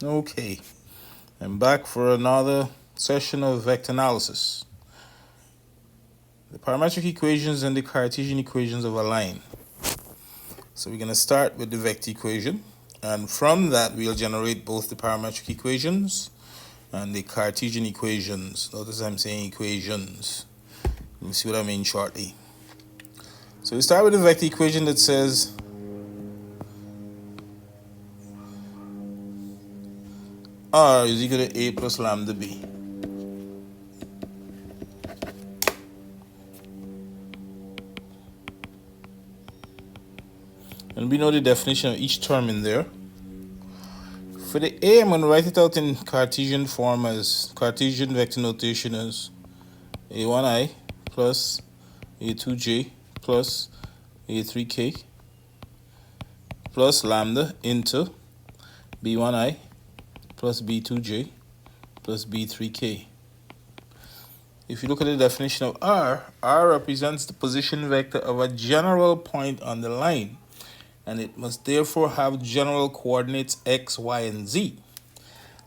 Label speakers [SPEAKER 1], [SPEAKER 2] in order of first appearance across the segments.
[SPEAKER 1] Okay, I'm back for another session of vector analysis. The parametric equations and the Cartesian equations of a line. So we're going to start with the vector equation, and from that we'll generate both the parametric equations and the Cartesian equations. Notice I'm saying equations. You'll see what I mean shortly. So we start with the vector equation that says R is equal to A plus lambda B. And we know the definition of each term in there. For the A, I'm going to write it out in Cartesian form as Cartesian vector notation as A1i plus A2j plus A3k plus lambda into B1i plus B2j plus B3k. If you look at the definition of R, R represents the position vector of a general point on the line, and it must therefore have general coordinates x, y, and z.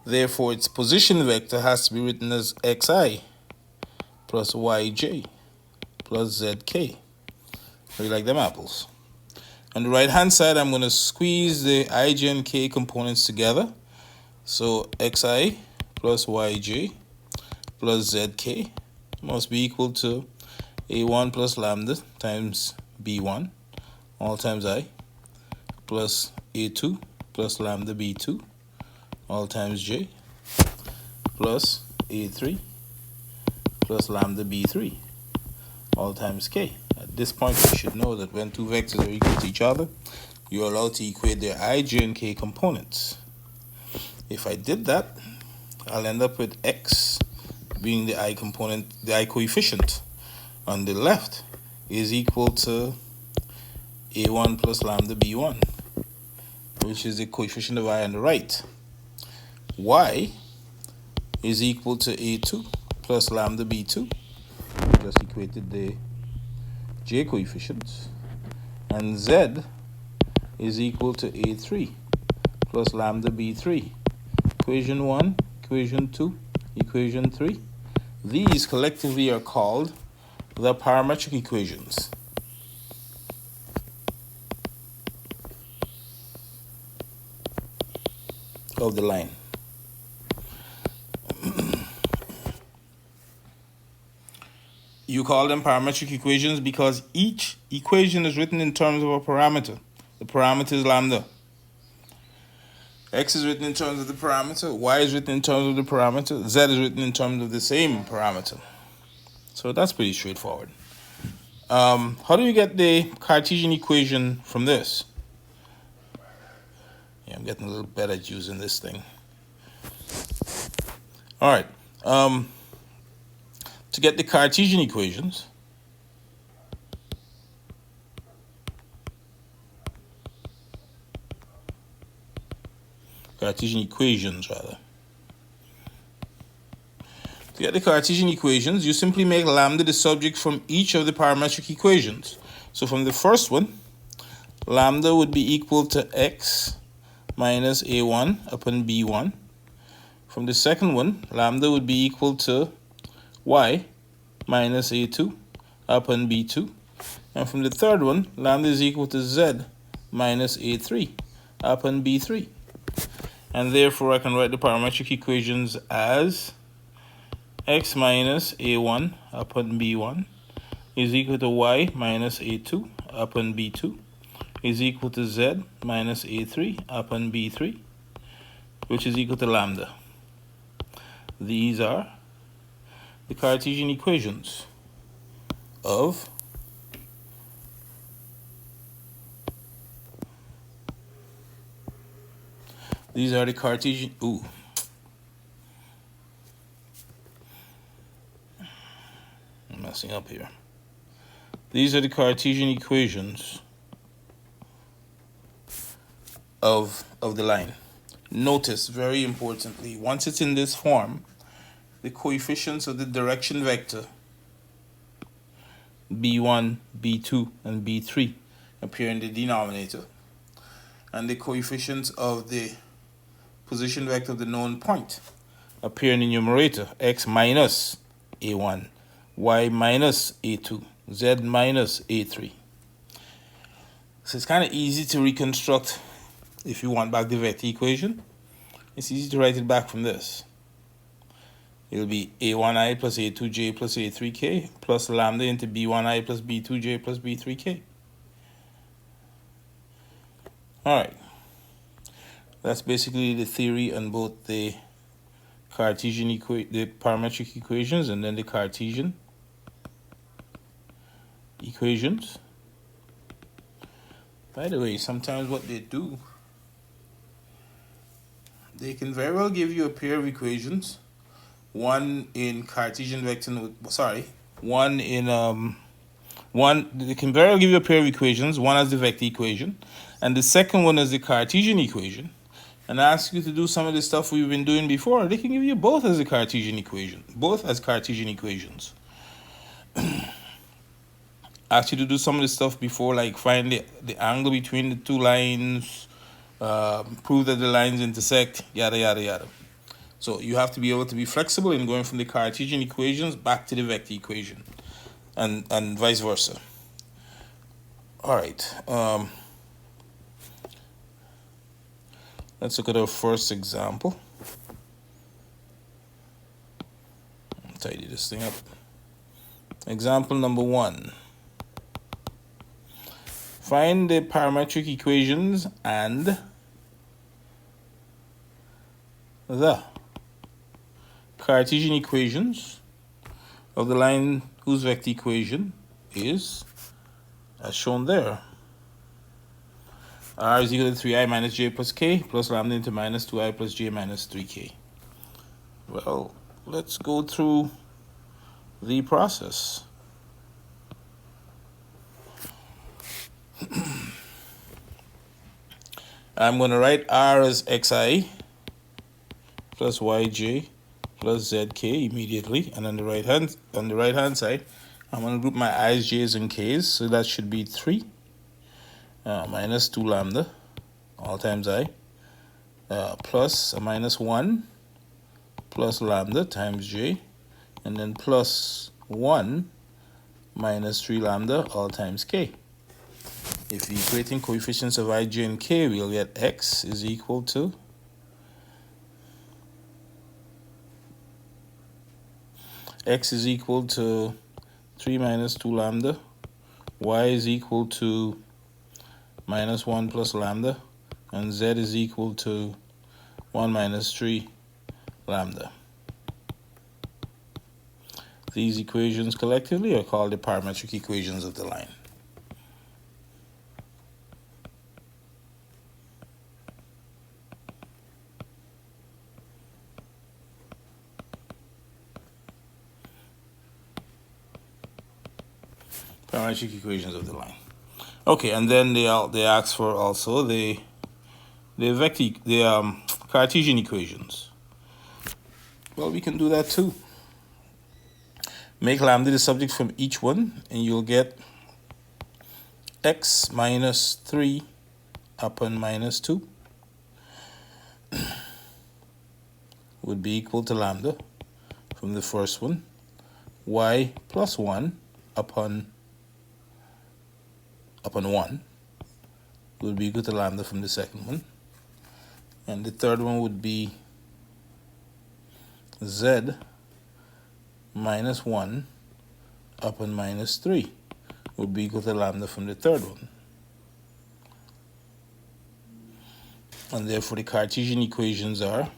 [SPEAKER 1] Therefore, its position vector has to be written as xi plus yj plus zk. How you like them apples? On the right-hand side, I'm going to squeeze the ij and k components together. So xi plus yj plus zk must be equal to a1 plus lambda times b1 all times I plus a2 plus lambda b2 all times j plus a3 plus lambda b3 all times k. At this point, you should know that when two vectors are equal to each other, you're allowed to equate their ij and k components. If I did that, I'll end up with x being the I component, the I coefficient on the left is equal to a1 plus lambda b1, which is the coefficient of I on the right. Y is equal to a2 plus lambda b2. We just equated the j coefficients. And z is equal to a3 plus lambda b3. Equation 1, equation 2, equation 3. These collectively are called the parametric equations. Of the line. You call them parametric equations because each equation is written in terms of a parameter. The parameter is lambda. X is written in terms of the parameter, y is written in terms of the parameter, z is written in terms of the same parameter. So that's pretty straightforward. How do you get the Cartesian equation from this? Yeah, I'm getting a little better at using this thing. All right. To get the Cartesian equations, To get the Cartesian equations, you simply make lambda the subject from each of the parametric equations. So from the first one, lambda would be equal to x minus a1 upon b1. From the second one, lambda would be equal to y minus a2 upon b2. And from the third one, lambda is equal to z minus a3 upon b3. And therefore, I can write the parametric equations as x minus a1 upon b1 is equal to y minus a2 upon b2 is equal to z minus a3 upon b3, which is equal to lambda. These are the Cartesian equations of I'm messing up here. These are the Cartesian equations of the line. Notice, very importantly, once it's in this form, the coefficients of the direction vector b1, b2, and b3 appear in the denominator, and the coefficients of the position vector of the known point appear in the numerator. X minus a1, y minus a2, z minus a3. So it's kind of easy to reconstruct if you want back the vector equation. It's easy to write it back from this. It'll be a1i plus a2j plus a3k plus lambda into b1i plus b2j plus b3k. All right. That's basically the theory on both the Cartesian the parametric equations and then the Cartesian equations. By the way, sometimes what they do, they can very well give you a pair of equations, one in Cartesian vector, they can very well give you a pair of equations, one as the vector equation, and the second one as the Cartesian equation, and ask you to do some of the stuff we've been doing before. They can give you both as a Cartesian equation, both as Cartesian equations. Ask you to do some of the stuff before, like find the angle between the two lines, prove that the lines intersect, yada, yada, yada. So you have to be able to be flexible in going from the Cartesian equations back to the vector equation, and vice versa. All right. Let's look at our first example. Tidy this thing up. Example number 1. Find the parametric equations and the Cartesian equations of the line whose vector equation is as shown there. R is equal to 3i minus j plus k plus lambda into minus 2i plus j minus 3k. Well, let's go through the process. I'm going to write R as xi plus yj plus zk immediately, and on the right hand side, I'm going to group my i's, j's, and k's. So that should be 3 minus 2 lambda all times I plus a minus 1 plus lambda times j, and then plus 1 minus 3 lambda all times k. If the equating coefficients of I, j, and k, we'll get x is equal to x is equal to 3 minus 2 lambda, y is equal to minus 1 plus lambda, and z is equal to 1 minus 3 lambda. These equations collectively are called the parametric equations of the line. Parametric equations of the line. Okay, and then they ask for also the Cartesian equations. Well, we can do that too. Make lambda the subject from each one, and you'll get x minus 3 upon minus 2 would be equal to lambda from the first one, y plus 1 upon 1 would be equal to lambda from the second one, and the third one would be z minus 1 upon minus 3 would be equal to lambda from the third one. And therefore the Cartesian equations are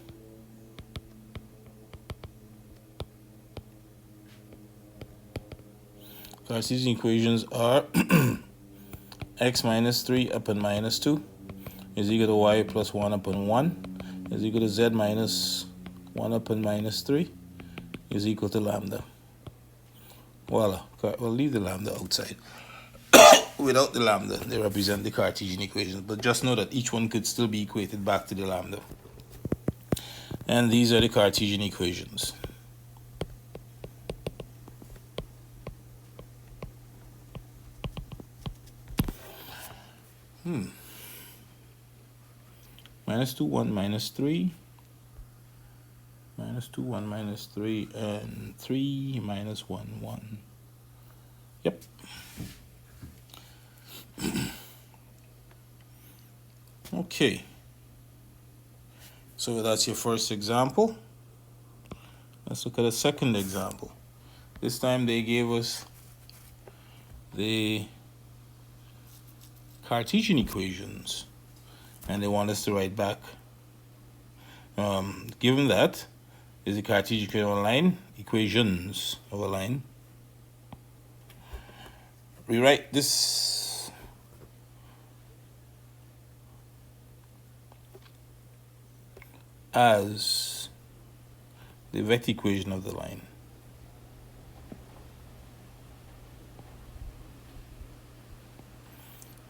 [SPEAKER 1] x minus 3 upon minus 2 is equal to y plus 1 upon 1 is equal to z minus 1 upon minus 3 is equal to lambda. Voila. We'll leave the lambda outside. Without the lambda, they represent the Cartesian equations, but just know that each one could still be equated back to the lambda. And these are the Cartesian equations. minus 2, 1, minus 3, minus 2, 1, minus 3, and 3, minus 1, 1. Yep. Okay. So that's your first example. Let's look at a second example. This time they gave us the Cartesian equations, and they want us to write back. Given that is the Cartesian equation of a line, equations of a line. Rewrite this as the vector equation of the line.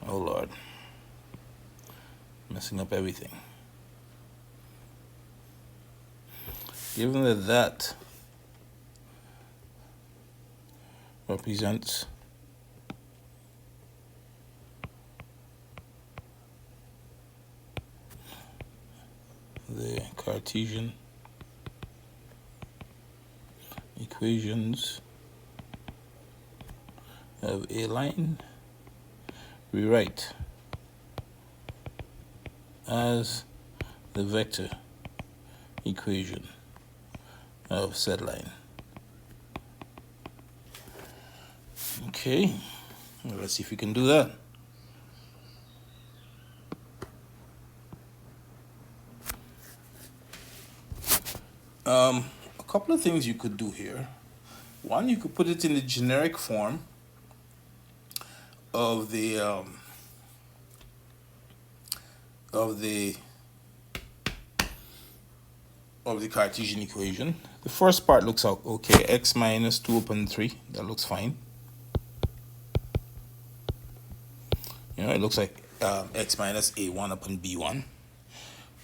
[SPEAKER 1] Oh Lord, messing up everything. Given that that represents the Cartesian equations of a line, rewrite as the vector equation of said line. Okay, let's see if we can do that. A couple of things you could do here. One, you could put it in the generic form of the Cartesian equation. The first part looks out okay. X minus 2 upon 3. That looks fine. You know, it looks like x minus a1 upon b1.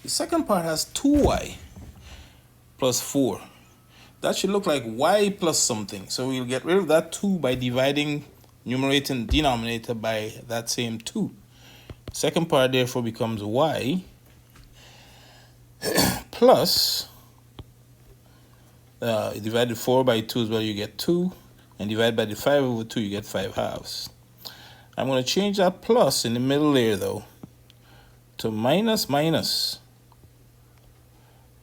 [SPEAKER 1] The second part has 2y plus 4. That should look like y plus something. So we'll get rid of that 2 by dividing numerator and denominator by that same 2. Second part therefore becomes y plus divided 4 by 2 as well, you get 2, and divide by the 5 over 2, you get 5 halves. I'm going to change that plus in the middle there though to minus minus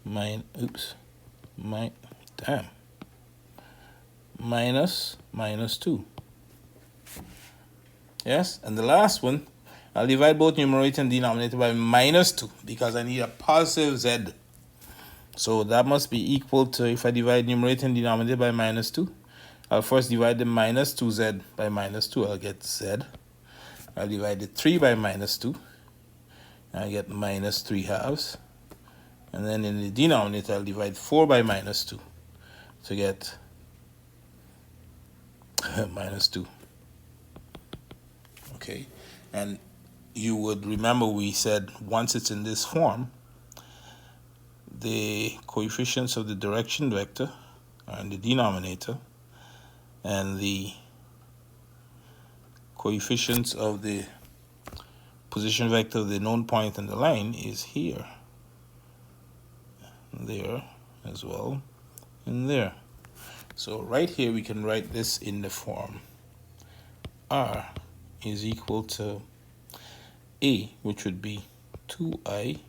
[SPEAKER 1] minus 2. Yes, and the last one, I'll divide both numerator and denominator by minus 2 because I need a positive z. So that must be equal to, if I divide numerator and denominator by minus 2, I'll first divide the minus 2z by minus 2, I'll get z. I'll divide the 3 by minus 2, I get minus 3 halves. And then in the denominator, I'll divide 4 by minus 2 to get minus 2. Okay, and you would remember we said once it's in this form, the coefficients of the direction vector are in the denominator, and the coefficients of the position vector of the known point on the line is here, there as well, and there. So right here we can write this in the form r is equal to a, which would be 2i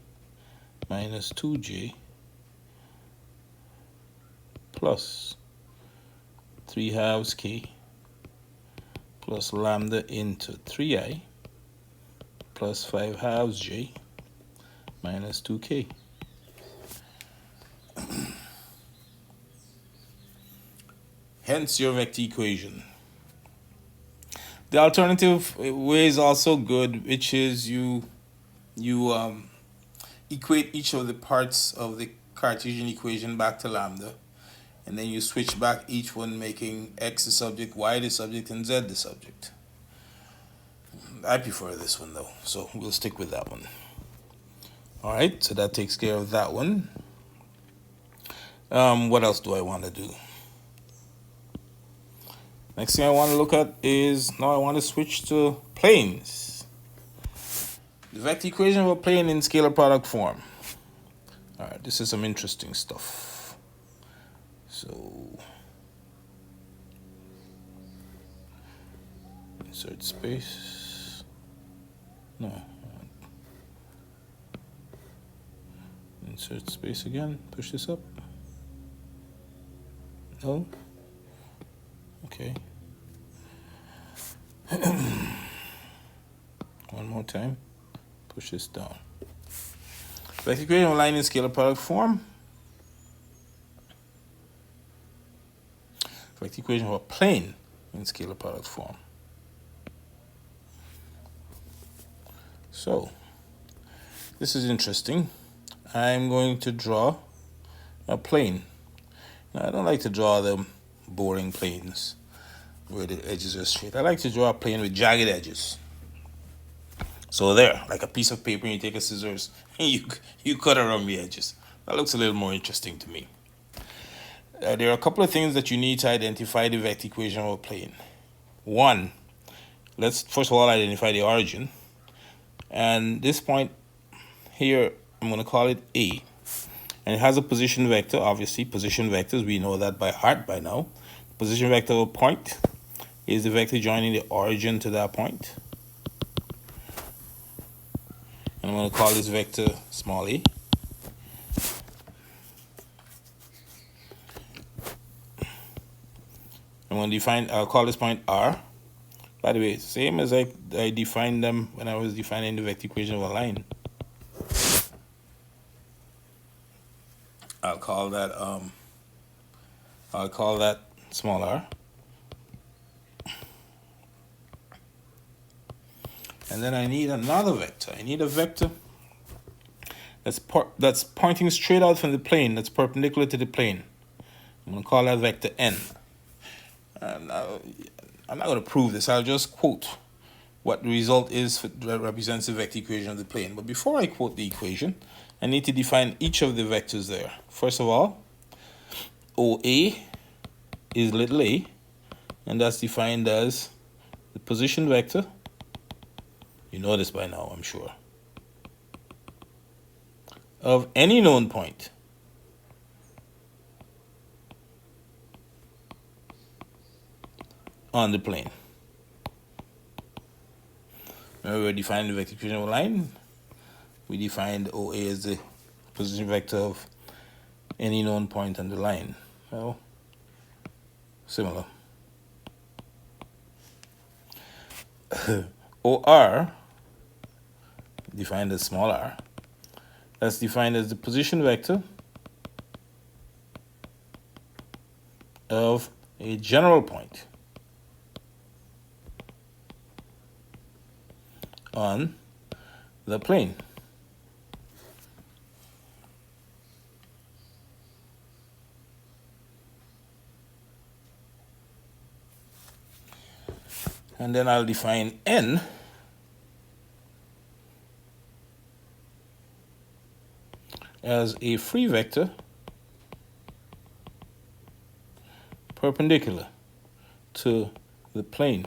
[SPEAKER 1] minus 2j plus 3 halves k plus lambda into 3i plus 5 halves j minus 2k. Hence your vector equation. The alternative way is also good, which is you equate each of the parts of the Cartesian equation back to lambda, and then you switch back each one, making x the subject, y the subject, and z the subject. I prefer this one though, so we'll stick with that one. All right, so that takes care of that one. What else do I want to do? Next thing I want to look at is, now I want to switch to planes. The vector equation of a plane in scalar product form. All right, this is some interesting stuff. So insert space. No. Insert space again. Push this up. No. Okay. One more time. Push this down. Vector equation of a line in scalar product form. Vector equation of a plane in scalar product form. So, this is interesting. I'm going to draw a plane. Now, I don't like to draw the boring planes where the edges are straight. I like to draw a plane with jagged edges. So there, like a piece of paper, and you take a scissors and you cut around the edges. That looks a little more interesting to me. There are a couple of things that you need to identify the vector equation of a plane. One, let's first of all identify the origin. And this point here, I'm going to call it A. And it has a position vector, obviously. Position vectors, we know that by heart by now. Position vector of a point is the vector joining the origin to that point. And I'm going to call this vector small a. I'm going to define, I'll call this point R. By the way, same as I defined them when I was defining the vector equation of a line. I'll call that small r. And then I need another vector. I need a vector that's pointing straight out from the plane, that's perpendicular to the plane. I'm going to call that vector n. And I'm not going to prove this. I'll just quote what the result is that represents the vector equation of the plane. But before I quote the equation, I need to define each of the vectors there. First of all, OA is little a, and that's defined as the position vector. You know this by now, I'm sure. Of any known point on the plane. Remember, we're defining the vector equation of a line. We defined OA as the position vector of any known point on the line. Well, similar. OR, defined as small r, that's defined as the position vector of a general point on the plane. And then I'll define n as a free vector perpendicular to the plane.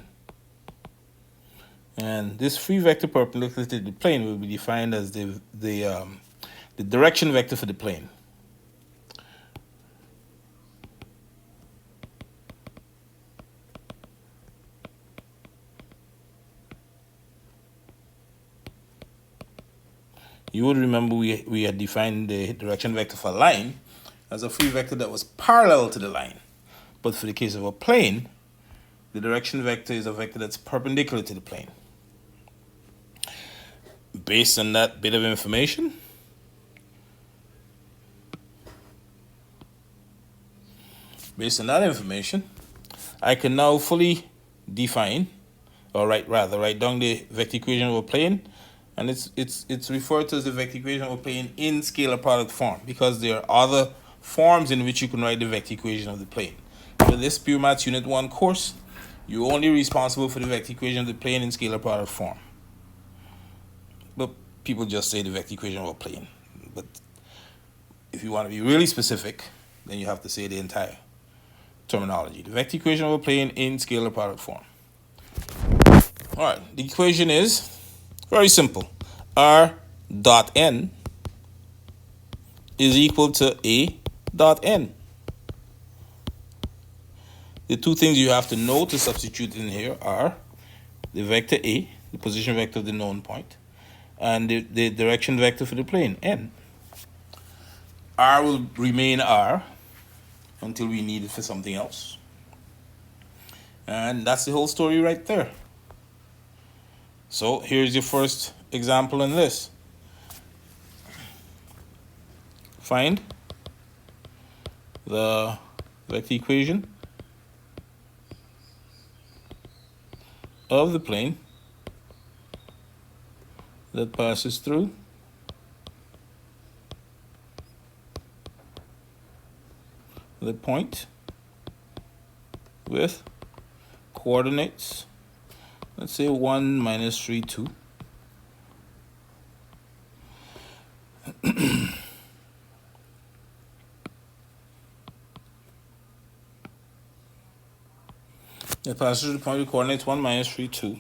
[SPEAKER 1] And this free vector perpendicular to the plane will be defined as the direction vector for the plane. You would remember we had defined the direction vector for a line as a free vector that was parallel to the line. But for the case of a plane, the direction vector is a vector that's perpendicular to the plane. Based on that bit of information, I can now fully define, or write down the vector equation of a plane, and it's referred to as the vector equation of a plane in scalar product form, because there are other forms in which you can write the vector equation of the plane. For this Pure Maths Unit 1 course, you're only responsible for the vector equation of the plane in scalar product form. But people just say the vector equation of a plane. But if you want to be really specific, then you have to say the entire terminology. The vector equation of a plane in scalar product form. All right, the equation is very simple. r dot n is equal to a dot n. The two things you have to know to substitute in here are the vector a, the position vector of the known point, and the direction vector for the plane, n. R will remain R until we need it for something else. And that's the whole story right there. So here's your first example in this. Find the vector equation of the plane that passes through the point with coordinates, let's say 1, -3, 2. It passes through the point with coordinates 1, -3, 2.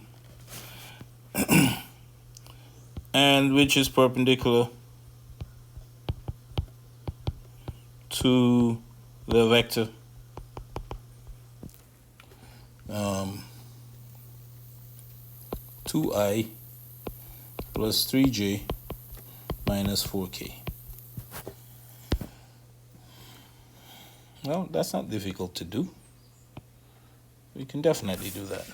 [SPEAKER 1] And which is perpendicular to the vector 2i plus 3j minus 4k. Well, that's not difficult to do. We can definitely do that.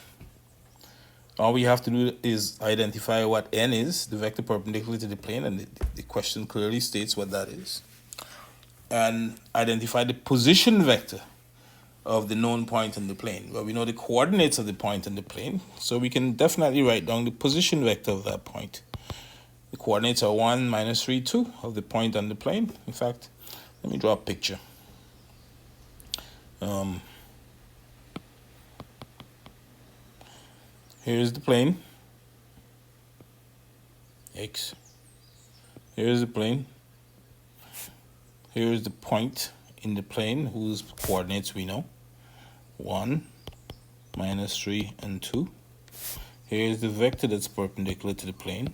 [SPEAKER 1] All we have to do is identify what n is, the vector perpendicular to the plane, and the question clearly states what that is. And identify the position vector of the known point in the plane. Well, we know the coordinates of the point in the plane, so we can definitely write down the position vector of that point. The coordinates are 1, -3, 2 of the point on the plane. In fact, let me draw a picture. Here's the plane, X. Here's the plane. Here's the point in the plane whose coordinates we know, 1, -3, and 2. Here's the vector that's perpendicular to the plane.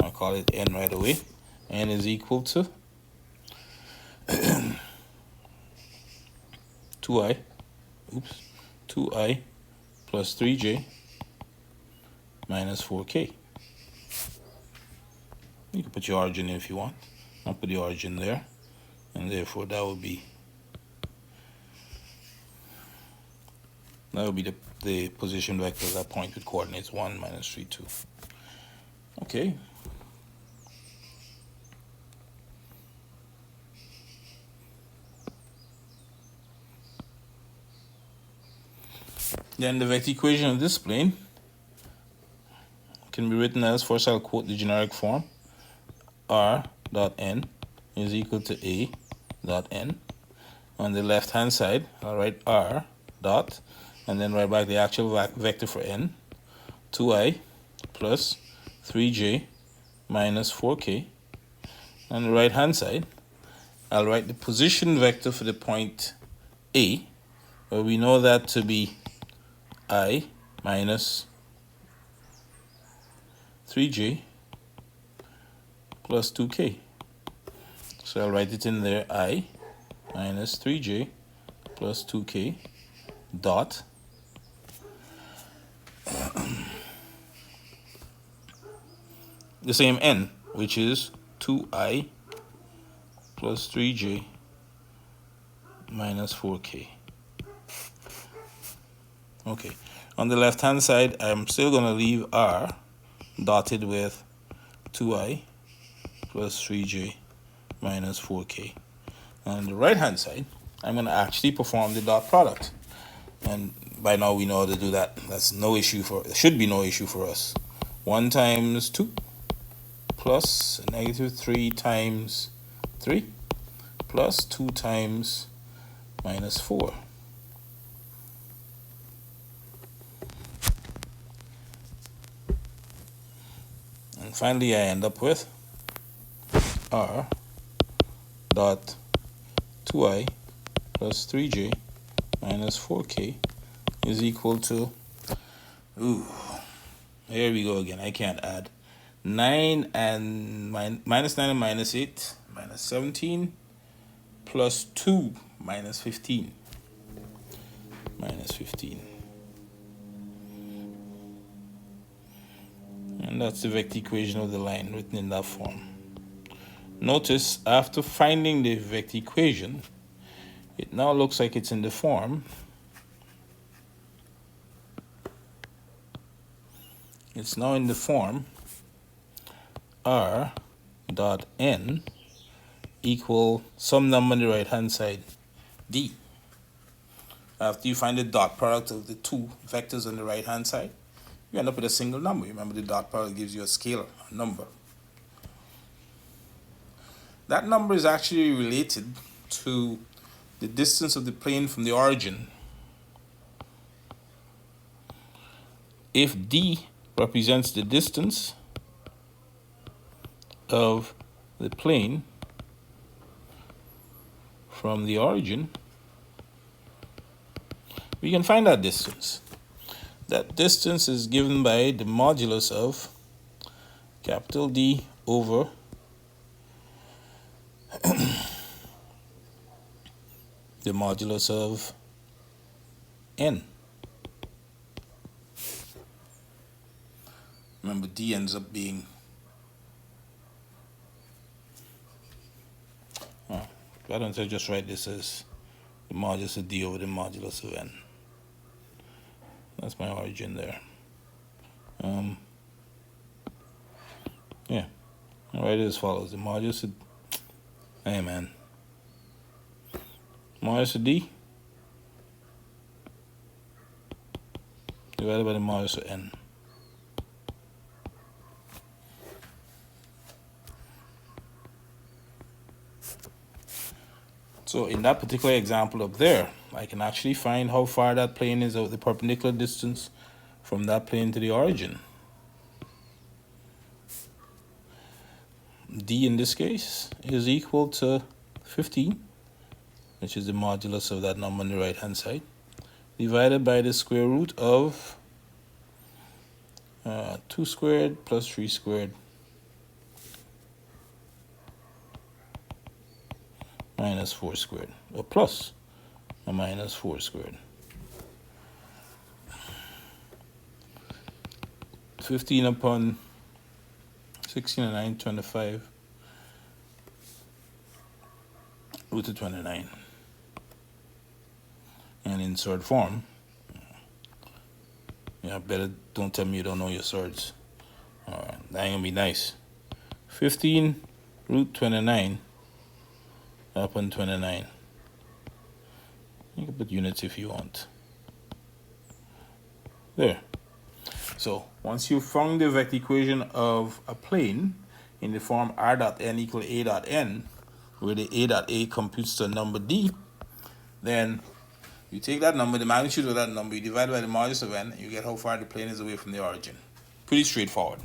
[SPEAKER 1] I'll call it n right away. N is equal to 2i plus 3j minus 4k. You can put your origin in if you want. I'll put the origin there, and therefore that would be the position vector of that point with coordinates 1, -3, 2. Okay. Then the vector equation of this plane can be written as, first I'll quote the generic form, r dot n is equal to a dot n. On the left hand side, I'll write r dot, and then write back the actual vector for n, 2i plus 3j minus 4k. On the right hand side, I'll write the position vector for the point A, where we know that to be I minus 3j plus 2k. So I'll write it in there, I minus 3j plus 2k dot the same n, which is 2i plus 3j minus 4k. Okay, on the left hand side, I'm still going to leave r dotted with 2i plus 3j minus 4k. On the right hand side, I'm going to actually perform the dot product. And by now we know how to do that. That's no issue it should be no issue for us. 1 times 2 plus -3 times 3 plus 2 times minus 4. And finally I end up with r dot 2i plus 3j minus 4k is equal to, here we go again, I can't add. 9 and minus 9 and minus 8, minus 17, plus 2, minus 15. Minus 15. And that's the vector equation of the line written in that form. Notice, after finding the vector equation, it now looks like it's in the form. It's now in the form r dot n equal some number on the right hand side, d. After you find the dot product of the two vectors on the right hand side, you end up with a single number. Remember, the dot product gives you a scalar, a number. That number is actually related to the distance of the plane from the origin. If d represents the distance of the plane from the origin, we can find that distance. That distance is given by the modulus of capital D over the modulus of n. Remember, D ends up being, why don't I just write this as the modulus of D over the modulus of n. That's my origin there. Yeah, I'll write it as follows. The modulus of, hey man, modulus of D divided by the modulus of n. So in that particular example up there, I can actually find how far that plane is out, the perpendicular distance from that plane to the origin. D in this case is equal to 15, which is the modulus of that number on the right hand side, divided by the square root of 2 squared plus 3 squared minus 4 squared, or plus or minus 4 squared. 15 upon 16 and 9, 25, root of 29. And in surd form, yeah, better don't tell me you don't know your surds. Alright, that ain't gonna be nice. 15 root 29 upon 29. You can put units if you want. There. So once you've found the vector equation of a plane in the form r dot n equal a dot n, where the a dot a computes to a number d, then you take that number, the magnitude of that number, you divide by the modulus of n, and you get how far the plane is away from the origin. Pretty straightforward.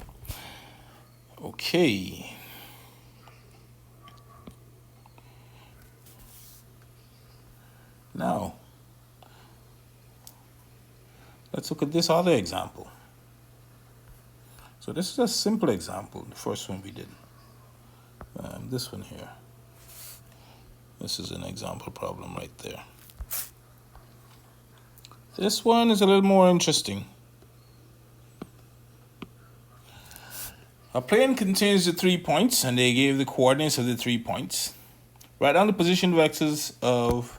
[SPEAKER 1] Okay. Now, let's look at this other example. So this is a simple example, the first one we did. This one here. This is an example problem right there. This one is a little more interesting. A plane contains the 3 points, and they gave the coordinates of the 3 points. Write down the position vectors of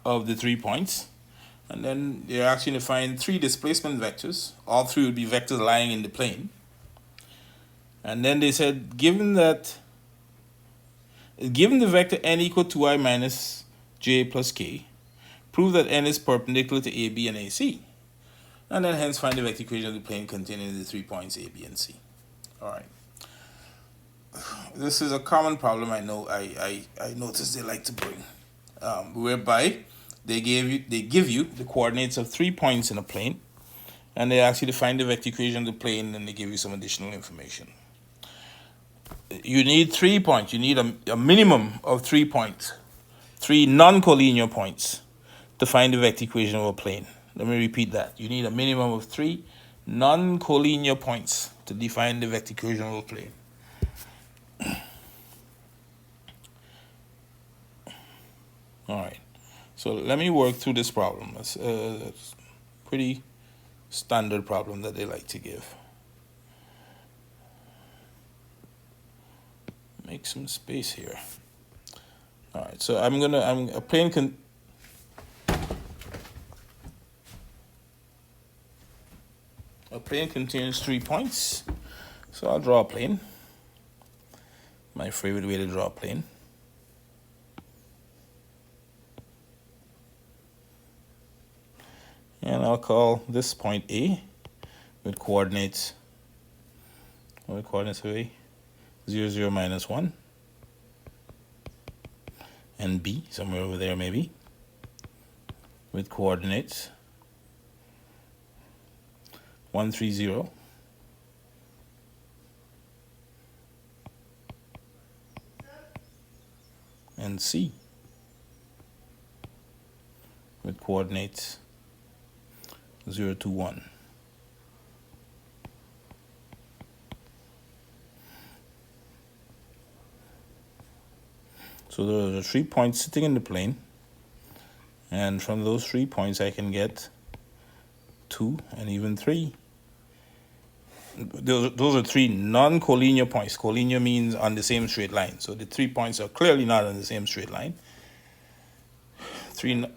[SPEAKER 1] the 3 points, and then they're actually going to find 3 displacement vectors. All 3 would be vectors lying in the plane. And then they said, given the vector n equal to I minus j plus k, prove that n is perpendicular to AB and AC. And then hence find the vector equation of the plane containing the 3 points A, B, and C. All right. This is a common problem I know I noticed they like to bring, whereby they give you the coordinates of 3 points in a plane, and they ask you to find the vector equation of the plane, and they give you some additional information. You need 3 points. You need a minimum of 3 points, 3 non-collinear points, to find the vector equation of a plane. Let me repeat that. You need a minimum of 3 non-collinear points to define the vector equational plane. All right, so let me work through this problem. It's a pretty standard problem that they like to give. Make some space here. All right, so I'm a plane contains 3 points, so I'll draw a plane. My favorite way to draw a plane. And I'll call this point A with coordinates. What coordinates are A? 0, 0, minus 1. And B, somewhere over there maybe, with coordinates 1, 3, 0. And C with coordinates 0, 2, 1. So those are 3 points sitting in the plane, and from those 3 points I can get 2 and even 3. Those are 3 non-collinear points. Collinear means on the same straight line. So the 3 points are clearly not on the same straight line. 3.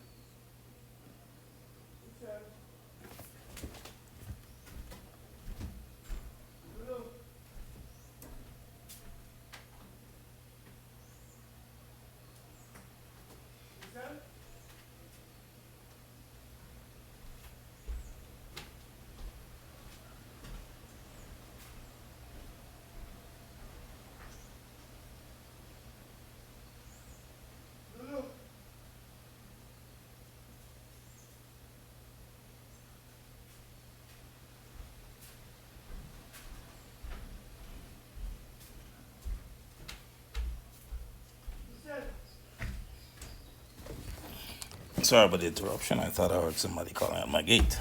[SPEAKER 1] Sorry about the interruption. I thought I heard somebody calling at my gate.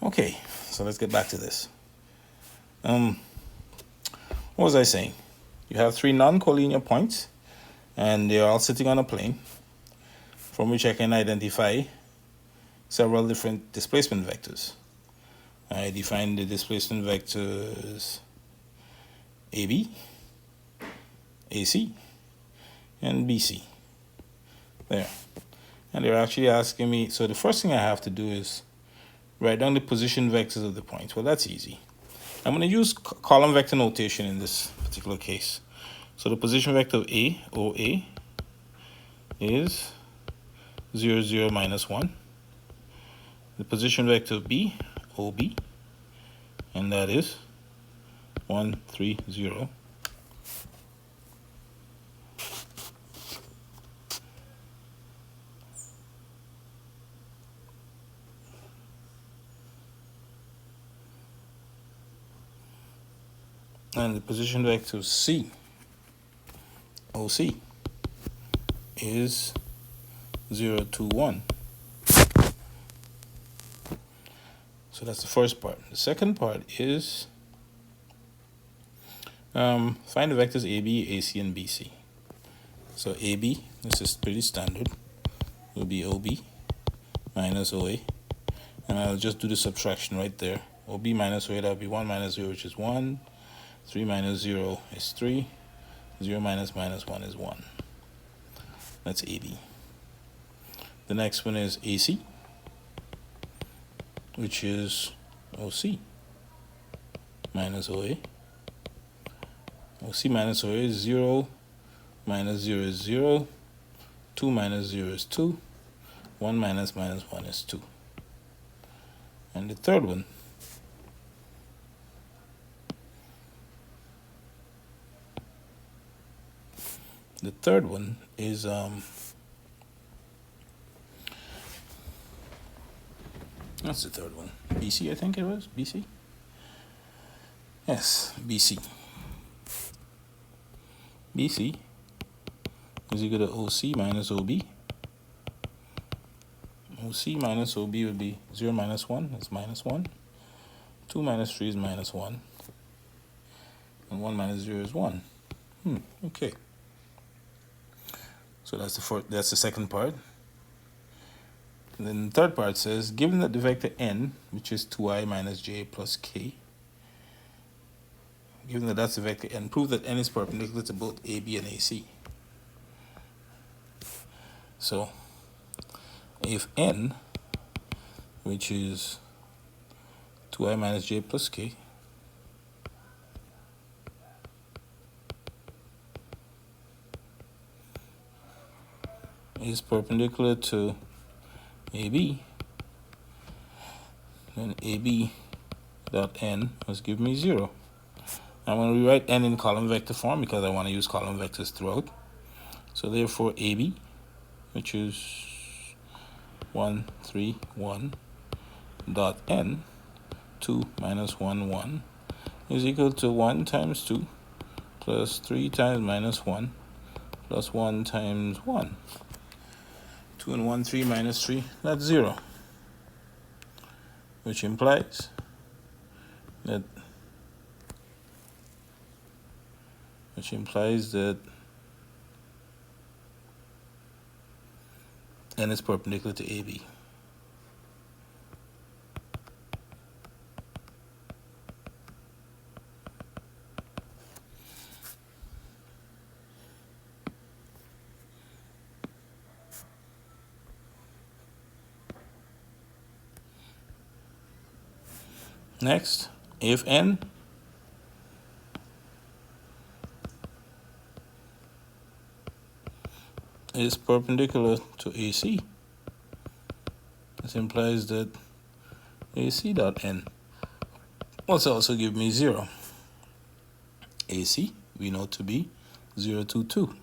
[SPEAKER 1] Okay, so let's get back to this. What was I saying? You have 3 non-collinear points, and they're all sitting on a plane from which I can identify several different displacement vectors. I define the displacement vectors AB, AC, and BC. There. And they're actually asking me, so the first thing I have to do is write down the position vectors of the points. Well, that's easy. I'm going to use column vector notation in this particular case. So the position vector of A, OA, is 0, 0, minus 1. The position vector of B, OB, and that is 1, 3, 0. And the position vector of C, OC, is 0, 2, 1. So that's the first part. The second part is find the vectors AB, AC, and BC. So AB, this is pretty standard, will be OB minus OA. And I'll just do the subtraction right there. OB minus OA, that will be 1 minus 0, which is 1. 3 minus 0 is 3. 0 minus minus 1 is 1. That's AB. The next one is AC, which is OC minus OA. OC minus OA is 0 minus 0 is 0. 2 minus 0 is 2. 1 minus minus 1 is 2. And the third one is that's the third one. BC, I think it was. BC? Yes, BC. BC is equal to OC minus OB. OC minus OB would be 0 minus 1, that's minus 1. 2 minus 3 is minus 1. And 1 minus 0 is 1. Okay. So that's the second part. And then the third part says, given that the vector n, which is 2i minus j plus k, given that that's the vector n, prove that n is perpendicular to both AB and AC. So if n, which is 2i minus j plus k, is perpendicular to AB, then AB dot n must give me 0. I'm going to rewrite n in column vector form because I want to use column vectors throughout. So therefore AB, which is 1, 3, 1, dot n, 2 minus 1, 1, is equal to 1 times 2 plus 3 times minus 1 plus 1 times 1. 2 and 1, 3 minus 3, that's 0. Which implies that n is perpendicular to AB. Next, if n is perpendicular to AC, this implies that AC dot n must also give me 0. AC we know to be 0, 2, 2.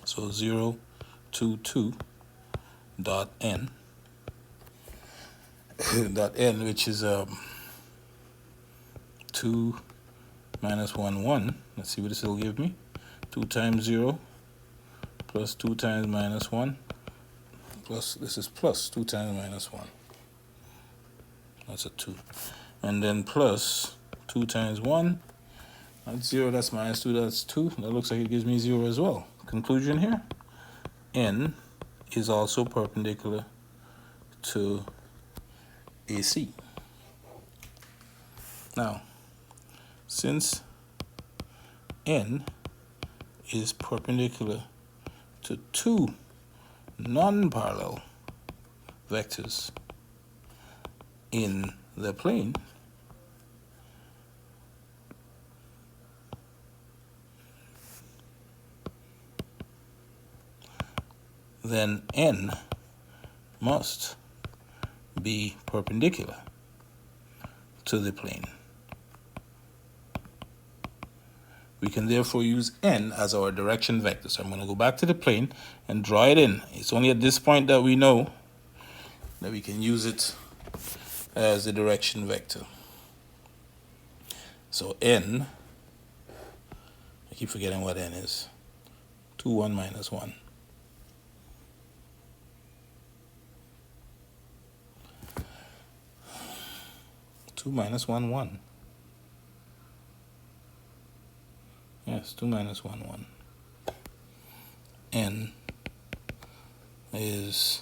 [SPEAKER 1] So 0, 2, 2 dot n which is 2 minus 1, 1. Let's see what this will give me. 2 times 0 plus 2 times minus 1 plus, this is plus 2 times minus 1. That's a 2. And then plus 2 times 1. That's 0, that's minus 2, that's 2. That looks like it gives me 0 as well. Conclusion here, n is also perpendicular to AC. Now, since n is perpendicular to two non-parallel vectors in the plane, then n must be perpendicular to the plane. We can therefore use n as our direction vector. So I'm going to go back to the plane and draw it in. It's only at this point that we know that we can use it as the direction vector. So n, I keep forgetting what n is, 2, 1 minus 1. Two minus 1, 1. Yes, 2 minus 1, 1. N is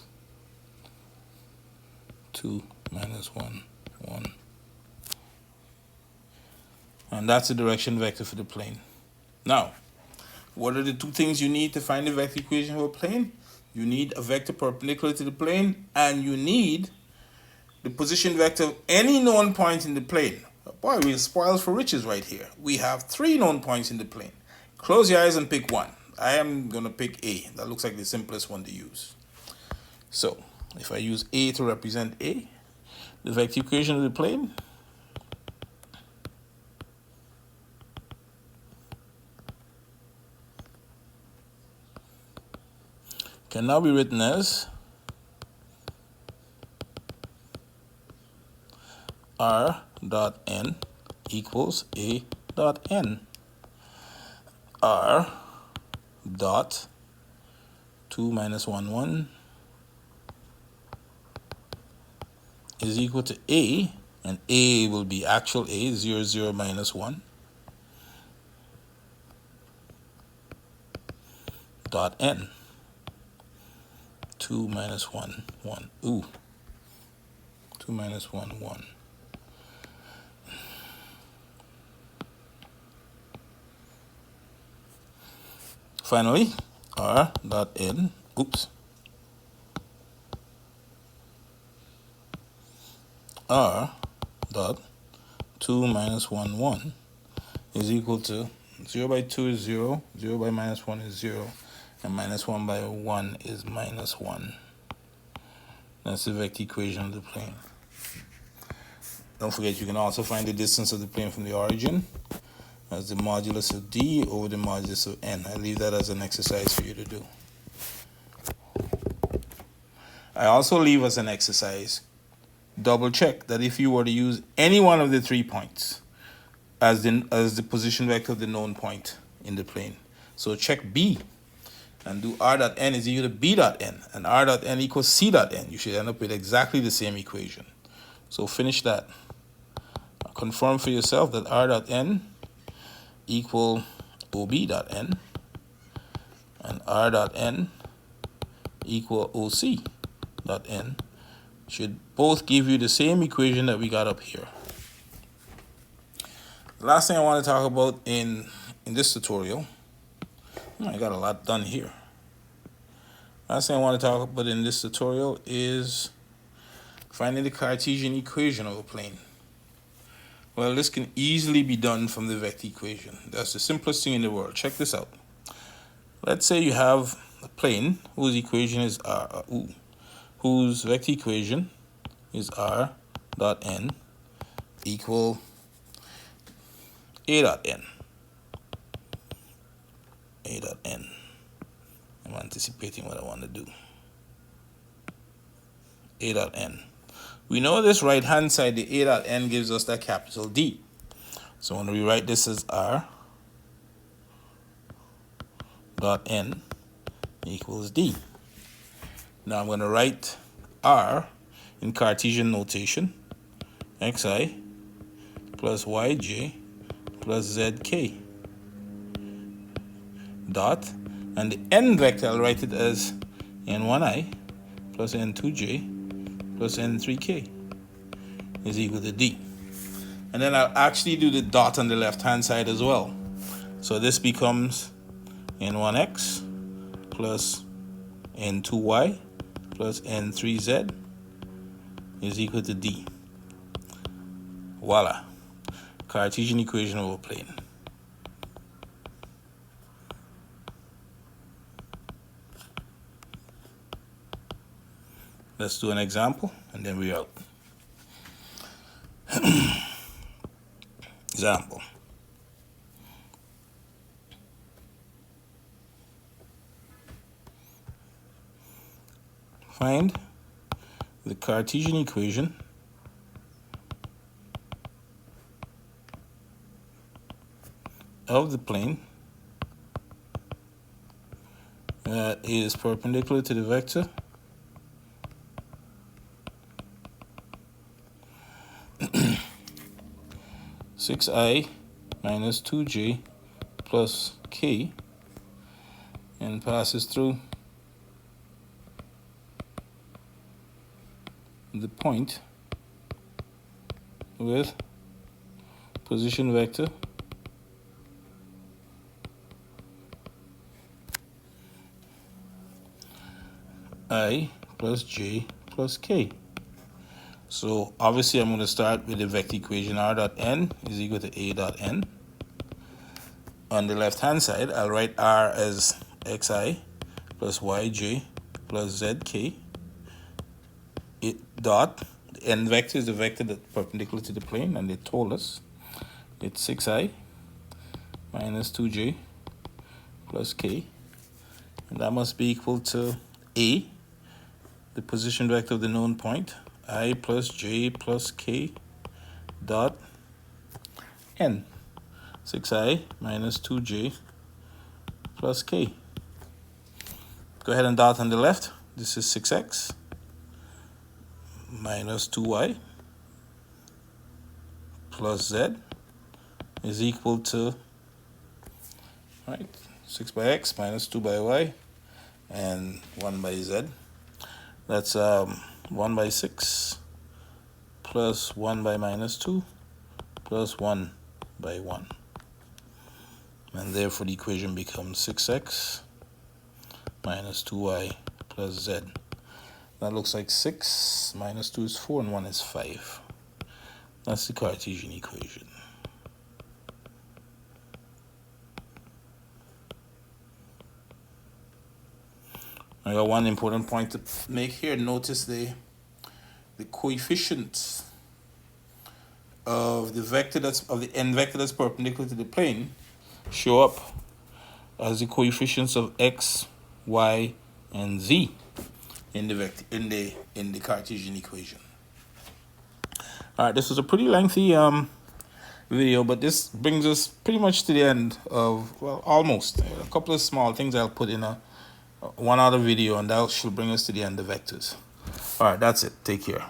[SPEAKER 1] 2 minus 1, 1. And that's the direction vector for the plane. Now, what are the two things you need to find the vector equation for a plane? You need a vector perpendicular to the plane, and you need the position vector of any known point in the plane. Boy, we're spoiled for riches right here. We have 3 known points in the plane. Close your eyes and pick one. I am going to pick A. That looks like the simplest one to use. So, if I use A to represent A, the vector equation of the plane can now be written as R dot n equals A dot n. R dot 2 minus 1, 1 is equal to A And A will be actual A, 0, 0, minus 1, dot N, 2 minus 1, 1. Ooh, 2 minus 1, 1. Finally, R dot N, oops, R dot 2 minus 1, 1 is equal to 0 by 2 is 0, 0 by minus 1 is 0, and minus 1 by 1 is minus 1. That's the vector equation of the plane. Don't forget, you can also find the distance of the plane from the origin as the modulus of D over the modulus of N. I leave that as an exercise for you to do. I also leave as an exercise, double check that if you were to use any one of the 3 points as the position vector of the known point in the plane. So check B and do R dot N is equal to B dot N, and R dot N equals C dot N. You should end up with exactly the same equation. So finish that. Confirm for yourself that R dot N equal OB dot N and R dot N equal OC dot N should both give you the same equation that we got up here. The last thing I want to talk about in this tutorial, I got a lot done here. Last thing I want to talk about in this tutorial is finding the Cartesian equation of a plane. Well, this can easily be done from the vector equation. That's the simplest thing in the world. Check this out. Let's say you have a plane whose equation is whose vector equation is R dot N equal A dot N. A dot N. I'm anticipating what I want to do. A dot N. We know this right hand side, the A dot N gives us that capital D. So I'm going to rewrite this as R dot N equals D. Now I'm going to write R in Cartesian notation, xi plus yj plus zk dot, and the n vector I'll write it as n1i plus n2j plus n3k is equal to D. And then I'll actually do the dot on the left hand side as well. So this becomes n1x plus n2y plus n3z is equal to D. Voila. Cartesian equation of a plane. Let's do an example and then we're out. Example. Find the Cartesian equation of the plane that is perpendicular to the vector (6i minus 2j plus k) and passes through the point with position vector I plus j plus k. So obviously I'm going to start with the vector equation R dot N is equal to A dot N. On the left hand side, I'll write R as xi plus yj plus zk. It dot, the n vector is the vector that's perpendicular to the plane, and they told us it's 6i minus 2j plus k, and that must be equal to A, the position vector of the known point, I plus j plus k dot n, 6i minus 2j plus k. Go ahead and dot on the left. This is 6x minus 2y plus z is equal to, right, 6 by x minus 2 by y and 1 by z. That's 1 by 6 plus 1 by minus 2 plus 1 by 1. And therefore the equation becomes 6x minus 2y plus z. That looks like 6 minus 2 is 4 and 1 is 5. That's the Cartesian equation. I got one important point to make here. Notice the coefficients of the vector of the n vector that's perpendicular to the plane show up as the coefficients of x, y, and z in the Cartesian equation. All right, this was a pretty lengthy video, but this brings us pretty much to the end of, well, almost. A couple of small things I'll put in one other video, and that should bring us to the end of vectors. All right, that's it. Take care.